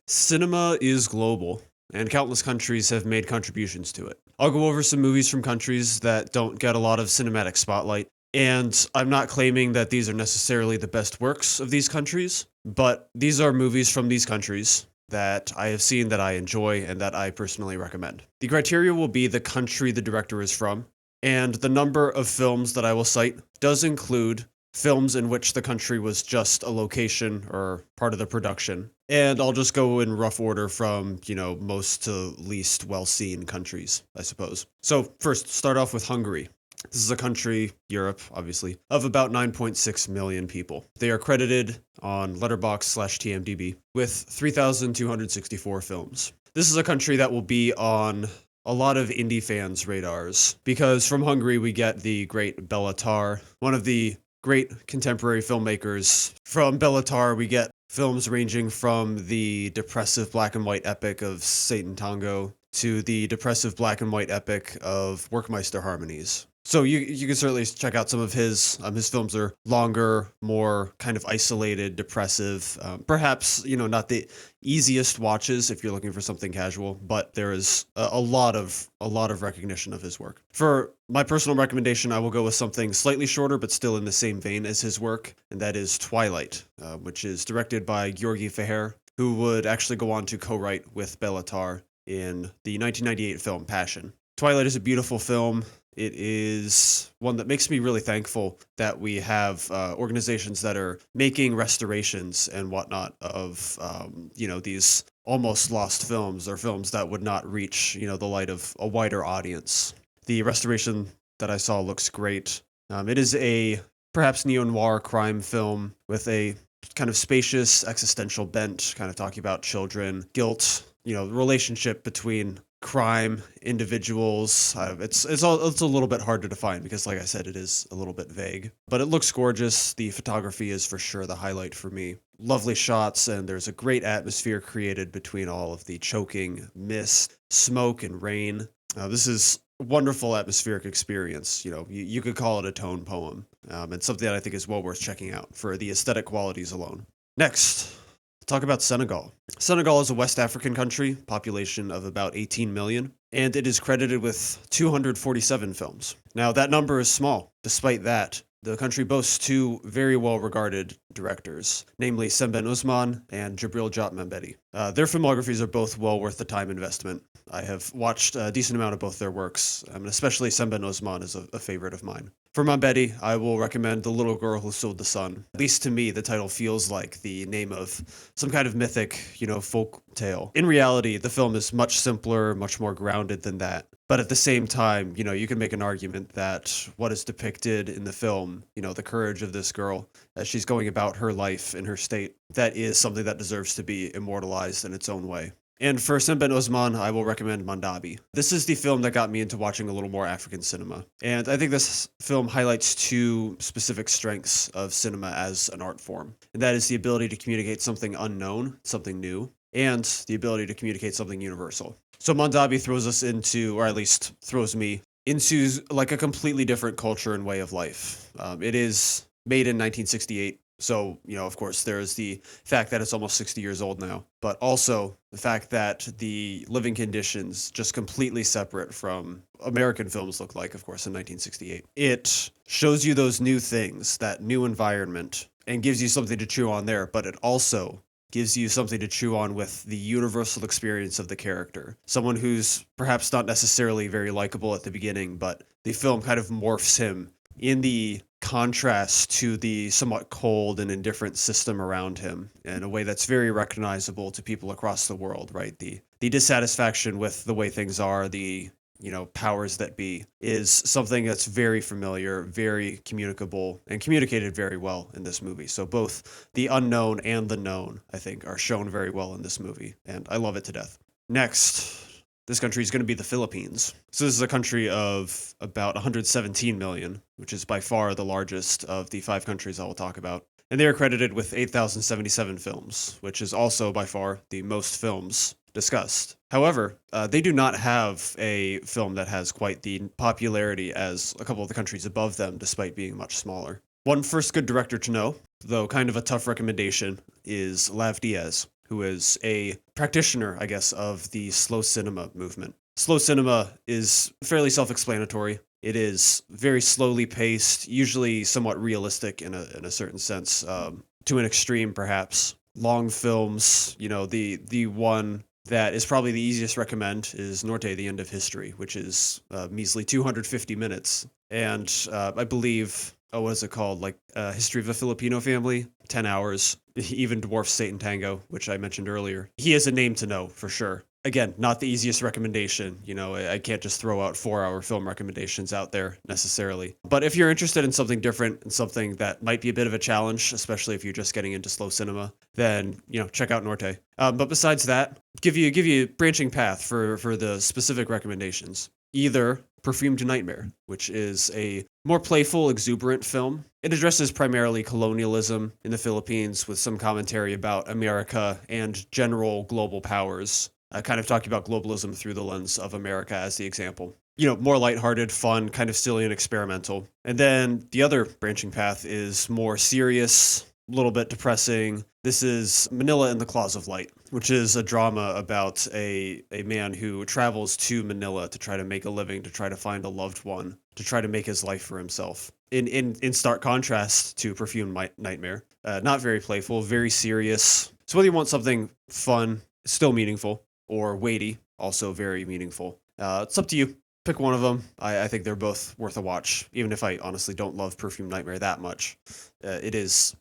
Cinema is global, and countless countries have made contributions to it. I'll go over some movies from countries that don't get a lot of cinematic spotlight, and I'm not claiming that these are necessarily the best works of these countries, but these are movies from these countries that I have seen that I enjoy and that I personally recommend. The criteria will be the country the director is from, and the number of films that I will cite does include films in which the country was just a location or part of the production. And I'll just go in rough order from, most to least well-seen countries, I suppose. So first, start off with Hungary. This is a country, Europe, obviously, of about 9.6 million people. They are credited on Letterboxd/TMDb with 3,264 films. This is a country that will be on a lot of indie fans' radars, because from Hungary we get the great Béla Tarr, one of the great contemporary filmmakers. From Béla Tarr, we get films ranging from the depressive black and white epic of Satan Tango to the depressive black and white epic of Workmeister Harmonies. So you can certainly check out some of his films are longer, more kind of isolated, depressive. Perhaps not the easiest watches if you're looking for something casual, but there is a lot of recognition of his work. For my personal recommendation, I will go with something slightly shorter, but still in the same vein as his work, and that is Twilight, which is directed by György Fehér, who would actually go on to co-write with Béla Tarr in the 1998 film Passion. Twilight is a beautiful film. It is one that makes me really thankful that we have organizations that are making restorations and whatnot of, these almost lost films or films that would not reach, the light of a wider audience. The restoration that I saw looks great. It is a perhaps neo-noir crime film with a kind of spacious existential bent, kind of talking about children, guilt, the relationship between crime, individuals. It's a little bit hard to define because, like I said, it is a little bit vague. But it looks gorgeous. The photography is for sure the highlight for me. Lovely shots, and there's a great atmosphere created between all of the choking mist, smoke, and rain. This is a wonderful atmospheric experience. You could call it a tone poem, and something that I think is well worth checking out for the aesthetic qualities alone. Next, talk about Senegal. Senegal is a West African country, population of about 18 million, and it is credited with 247 films. Now, that number is small. Despite that, the country boasts two very well-regarded directors, namely Sembène Ousmane and Djibril Diop Mambéty. Their filmographies are both well worth the time investment. I have watched a decent amount of both their works, and especially Sembène Ousmane is a favorite of mine. For Mambéty, I will recommend The Little Girl Who Sold the Sun. At least to me, the title feels like the name of some kind of mythic, folk tale. In reality, the film is much simpler, much more grounded than that. But at the same time, you can make an argument that what is depicted in the film, the courage of this girl as she's going about her life in her state, that is something that deserves to be immortalized in its own way. And for Sembène Ousmane, I will recommend Mandabi. This is the film that got me into watching a little more African cinema. And I think this film highlights two specific strengths of cinema as an art form. And that is the ability to communicate something unknown, something new, and the ability to communicate something universal. So Mandabi throws us into, or at least throws me, into like a completely different culture and way of life. It is made in 1968. So, of course, there's the fact that it's almost 60 years old now, but also the fact that the living conditions just completely separate from American films look like, of course, in 1968. It shows you those new things, that new environment, and gives you something to chew on there, but it also gives you something to chew on with the universal experience of the character. Someone who's perhaps not necessarily very likable at the beginning, but the film kind of morphs him in the contrast to the somewhat cold and indifferent system around him in a way that's very recognizable to people across the world, right? The dissatisfaction with the way things are, the powers that be, is something that's very familiar, very communicable, and communicated very well in this movie. So both the unknown and the known, I think, are shown very well in this movie, and I love it to death. Next, this country is going to be the Philippines. So this is a country of about 117 million, which is by far the largest of the 5 countries I will talk about. And they are credited with 8,077 films, which is also by far the most films discussed. However, they do not have a film that has quite the popularity as a couple of the countries above them, despite being much smaller. One first good director to know, though kind of a tough recommendation, is Lav Diaz. who is a practitioner, I guess, of the slow cinema movement. Slow cinema is fairly self-explanatory. It is very slowly paced, usually somewhat realistic in a certain sense, to an extreme perhaps. Long films, the one that is probably the easiest to recommend is Norte, the End of History, which is measly 250 minutes. And I believe, what is it called? Like History of a Filipino Family, 10 hours. Even dwarfs Satan Tango, which I mentioned earlier. He is a name to know for sure. Again, not the easiest recommendation. I can't just throw out 4-hour film recommendations out there necessarily. But if you're interested in something different and something that might be a bit of a challenge, especially if you're just getting into slow cinema, then check out Norte. But besides that, give you a branching path for the specific recommendations. Either Perfumed Nightmare, which is a more playful, exuberant film. It addresses primarily colonialism in the Philippines with some commentary about America and general global powers. Kind of talking about globalism through the lens of America as the example. More lighthearted, fun, kind of silly and experimental. And then the other branching path is more serious, a little bit depressing. This is Manila in the Claws of Light, which is a drama about a man who travels to Manila to try to make a living, to try to find a loved one, to try to make his life for himself. In stark contrast to Perfumed Nightmare. Not very playful, very serious. So whether you want something fun, still meaningful, or weighty, also very meaningful. It's up to you. Pick one of them. I think they're both worth a watch, even if I honestly don't love Perfumed Nightmare that much. It is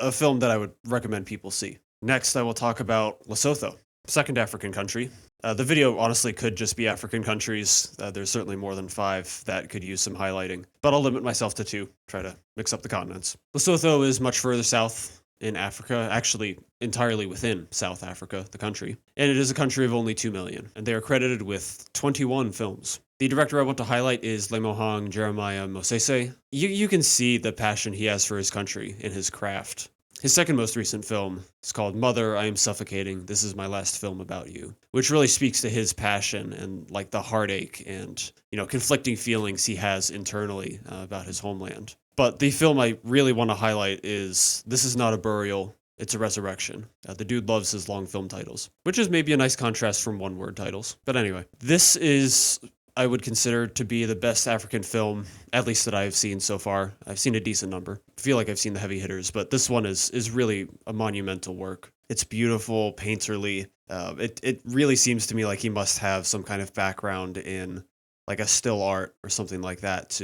a film that I would recommend people see. Next, I will talk about Lesotho, second African country. The video honestly could just be African countries. There's certainly more than 5 that could use some highlighting, but I'll limit myself to 2, try to mix up the continents. Lesotho is much further south in Africa, actually entirely within South Africa, the country. And it is a country of only 2 million, and they are credited with 21 films. The director I want to highlight is Lemohang Jeremiah Mosese. You can see the passion he has for his country in his craft. His second most recent film is called Mother, I Am Suffocating. This is my last film about you, which really speaks to his passion and like the heartache and, conflicting feelings he has internally about his homeland. But the film I really want to highlight is This Is Not a Burial, It's a Resurrection. The dude loves his long film titles, which is maybe a nice contrast from one-word titles. But anyway, this is, I would consider to be the best African film, at least that I've seen so far. I've seen a decent number. I feel like I've seen the heavy hitters, but this one is really a monumental work. It's beautiful, painterly. It really seems to me like he must have some kind of background in like a still art or something like that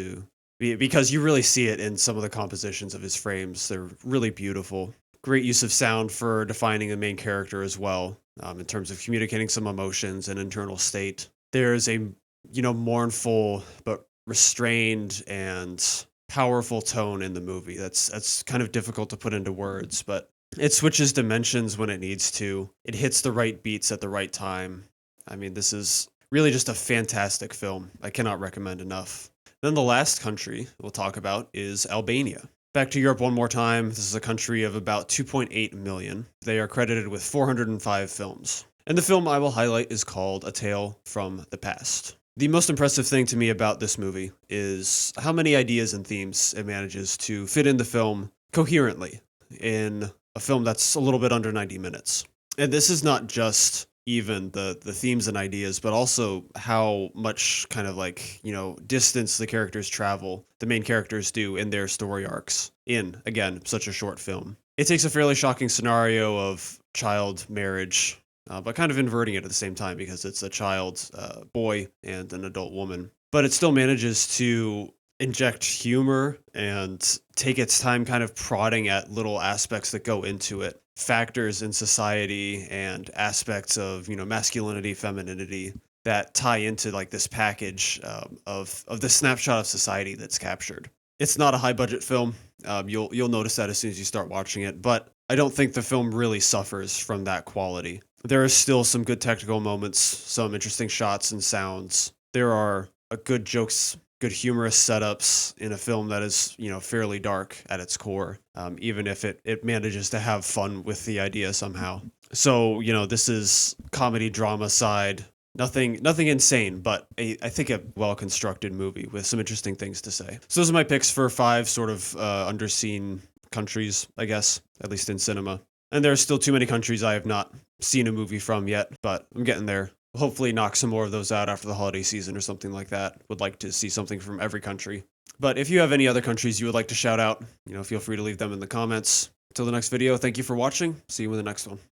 because you really see it in some of the compositions of his frames. They're really beautiful. Great use of sound for defining the main character as well, in terms of communicating some emotions and internal state. There's a mournful but restrained and powerful tone in the movie. That's kind of difficult to put into words, but it switches dimensions when it needs to. It hits the right beats at the right time. I mean, this is really just a fantastic film. I cannot recommend enough. Then the last country we'll talk about is Albania. Back to Europe one more time. This is a country of about 2.8 million. They are credited with 405 films. And the film I will highlight is called A Tale from the Past. The most impressive thing to me about this movie is how many ideas and themes it manages to fit in the film coherently in a film that's a little bit under 90 minutes. And this is not just even the themes and ideas, but also how much kind of distance the characters travel, the main characters do in their story arcs in, again, such a short film. It takes a fairly shocking scenario of child marriage, but kind of inverting it at the same time because it's a child boy and an adult woman. But it still manages to inject humor and take its time kind of prodding at little aspects that go into it. Factors in society and aspects of, masculinity, femininity that tie into this package of the snapshot of society that's captured. It's not a high budget film. You'll notice that as soon as you start watching it, but I don't think the film really suffers from that quality. There are still some good technical moments, some interesting shots and sounds. There are good jokes, good humorous setups in a film that is, fairly dark at its core, even if it manages to have fun with the idea somehow. So, this is comedy drama side. Nothing insane, but I think a well-constructed movie with some interesting things to say. So those are my picks for 5 sort of underseen countries, I guess, at least in cinema. And there are still too many countries I have not seen a movie from yet, but I'm getting there. Hopefully knock some more of those out after the holiday season or something like that. Would like to see something from every country. But if you have any other countries you would like to shout out, feel free to leave them in the comments. Until the next video, thank you for watching. See you in the next one.